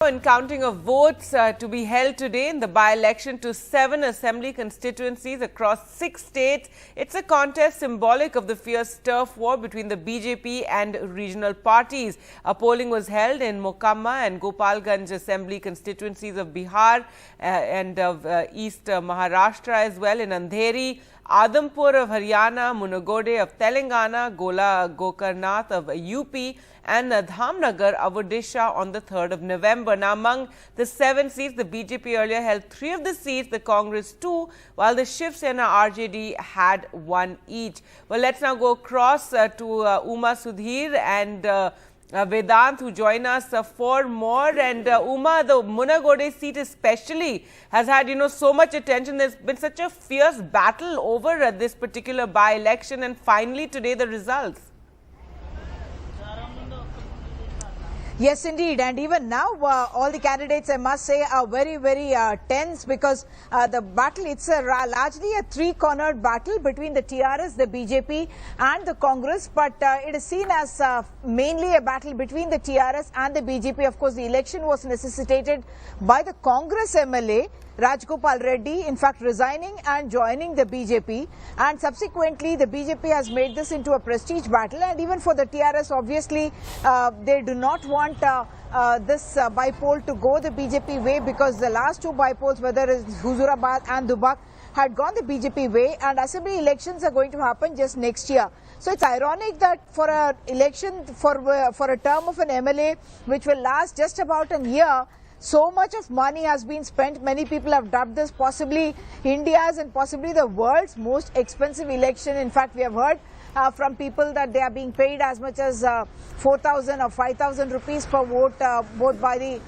in counting of votes to be held today in the by-election to 7 assembly constituencies across 6 states. It's a contest symbolic of the fierce turf war between the BJP and regional parties. A polling was held in Mokamma and Gopalganj assembly constituencies of Bihar and of East Maharashtra as well, in Andheri, Adampur of Haryana, Munagode of Telangana, Gokarnath of UP and Dhamnagar of Odisha on the 3rd of November. Now, among the 7 seats, the BJP earlier held 3 of the seats, the Congress 2, while the Shiv Sena RJD had 1 each. Well, let's now go across to Uma Sudhir and Vedant, who join us for more. And Uma, the Munagode seat especially has had, so much attention. There's been such a fierce battle over this particular by-election, and finally today the results. Yes, indeed. And even now, all the candidates, I must say, are very, very tense, because the battle, it's largely a three-cornered battle between the TRS, the BJP and the Congress. But it is seen as mainly a battle between the TRS and the BJP. Of course, the election was necessitated by the Congress MLA, Rajgopal Reddy, in fact, resigning and joining the BJP. And subsequently, the BJP has made this into a prestige battle. And even for the TRS, obviously, they do not want this by-poll to go the BJP way, because the last 2 by-polls, whether it's Huzurabad and Dubak, had gone the BJP way, and assembly elections are going to happen just next year. So it's ironic that for an election, for a term of an MLA, which will last just about a year, so much of money has been spent. Many people have dubbed this possibly India's and possibly the world's most expensive election. In fact, we have heard from people that they are being paid as much as 4,000 or 5,000 rupees per vote, both by the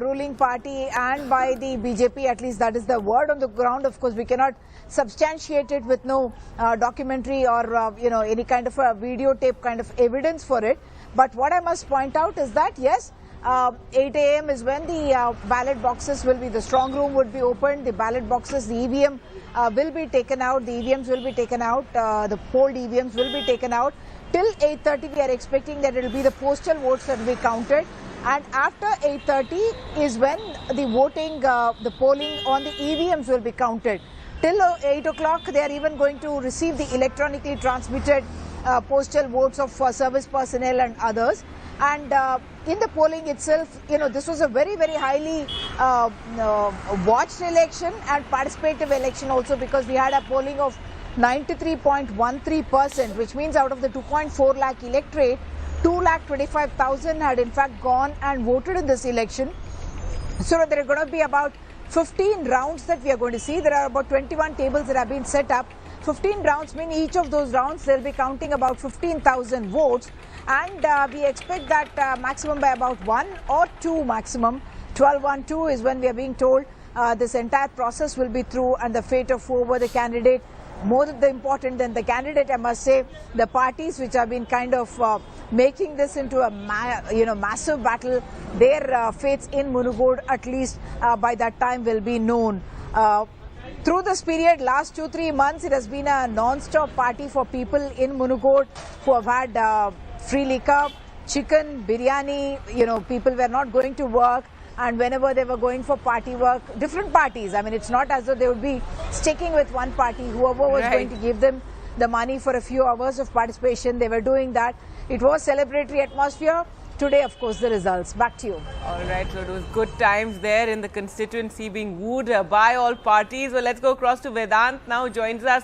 ruling party and by the BJP. At least that is the word on the ground. Of course, we cannot substantiate it with no documentary or any kind of a videotape kind of evidence for it. But what I must point out is that, yes, 8 a.m. is when the ballot boxes will be, the strong room would be opened, the ballot boxes, the EVM will be taken out, the EVMs will be taken out, the polled EVMs will be taken out. Till 8:30 we are expecting that it will be the postal votes that will be counted, and after 8:30 is when the voting, the polling on the EVMs will be counted. Till 8 o'clock they are even going to receive the electronically transmitted postal votes of service personnel and others. And in the polling itself, this was a very, very highly watched election and participative election also, because we had a polling of 93.13%, which means out of the 2.4 lakh electorate, 2,25,000 had in fact gone and voted in this election. So there are going to be about 15 rounds that we are going to see. There are about 21 tables that have been set up. 15 rounds mean each of those rounds they'll be counting about 15,000 votes, and we expect that maximum by about 1 or 2 maximum. 12-1-2 is when we are being told this entire process will be through, and the fate of whoever the candidate, more important than the candidate, I must say, the parties which have been kind of making this into a massive battle, their fates in Munagode at least by that time will be known. Through this period, last 2-3 months, it has been a non-stop party for people in Munagode who have had free liquor, chicken, biryani. People were not going to work, and whenever they were going for party work, different parties. I mean, it's not as though they would be sticking with one party. Whoever was going to give them the money for a few hours of participation, they were doing that. It was celebratory atmosphere. Today, of course, the results. Back to you. All right, so it was good times there in the constituency, being wooed by all parties. Well, let's go across to Vedant now, who joins us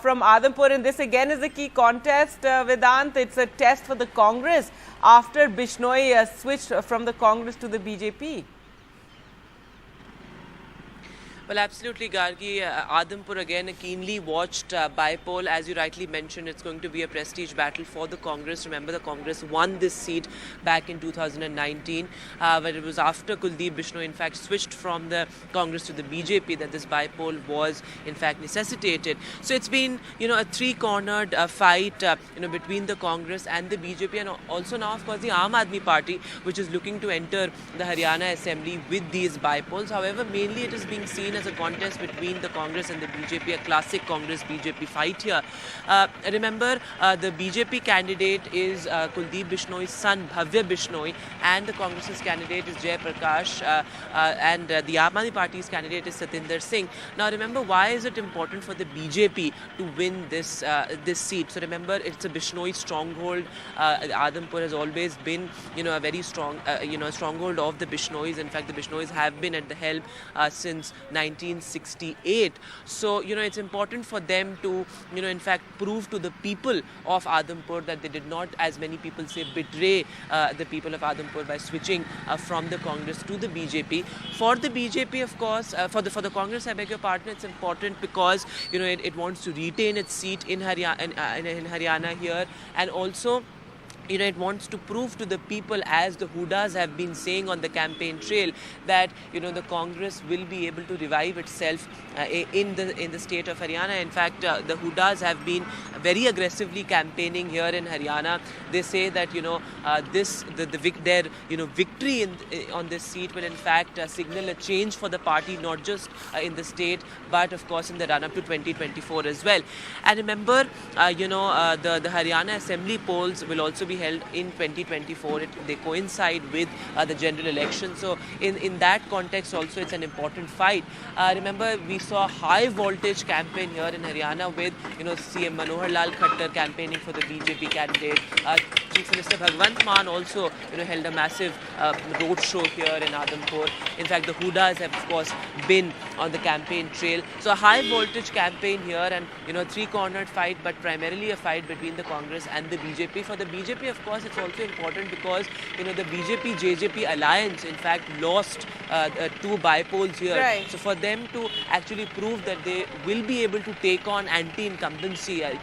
from Adampur. And this again is a key contest, Vedant. It's a test for the Congress after Bishnoi switched from the Congress to the BJP. Well, absolutely, Gargi. Adampur, again, a keenly watched by-poll. As you rightly mentioned, it's going to be a prestige battle for the Congress. Remember, the Congress won this seat back in 2019, but it was after Kuldeep Bishnoi, in fact, switched from the Congress to the BJP that this by-poll was, in fact, necessitated. So it's been, a three-cornered fight, between the Congress and the BJP, and also now, of course, the Aam Aadmi Party, which is looking to enter the Haryana Assembly with these by-polls. However, mainly it is being seen as a contest between the Congress and the BJP, a classic Congress-BJP fight here. Remember, the BJP candidate is Kuldeep Bishnoi's son, Bhavya Bishnoi, and the Congress's candidate is Jay Prakash, and the Aam Aadmi Party's candidate is Satinder Singh. Now, remember, why is it important for the BJP to win this seat? So, remember, it's a Bishnoi stronghold. Adampur has always been, a very strong, stronghold of the Bishnois. In fact, the Bishnois have been at the helm since 1968. So, it's important for them to, in fact, prove to the people of Adampur that they did not, as many people say, betray the people of Adampur by switching from the Congress to the BJP. For the BJP, of course, for the Congress, I beg your pardon, it's important because, it wants to retain its seat in Haryana here, and also it wants to prove to the people, as the Hoodas have been saying on the campaign trail, that the Congress will be able to revive itself in the state of Haryana. In fact, the Hoodas have been very aggressively campaigning here in Haryana. They say that their victory on this seat will in fact signal a change for the party, not just in the state, but of course in the run-up to 2024 as well. And remember, the Haryana Assembly polls will also be held in 2024. They coincide with the general election. So in that context also, it's an important fight. Remember, we saw high voltage campaign here in Haryana with CM Manohar Lal Khattar campaigning for the BJP candidate. Chief Minister Bhagwant Mann also held a massive road show here in Adampur. In fact, the Hoodas have of course been on the campaign trail. So a high voltage campaign here, and three-cornered fight, but primarily a fight between the Congress and the BJP. For the BJP, of course, it's also important because the BJP-JJP alliance in fact lost 2 bypolls here. Right. So for them to actually prove that they will be able to take on anti-incumbency, a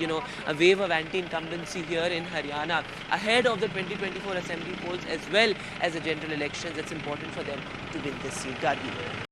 wave of anti-incumbency here in Haryana ahead of the 2024 assembly polls as well as the general elections, it's important for them to win this seat. Gargi.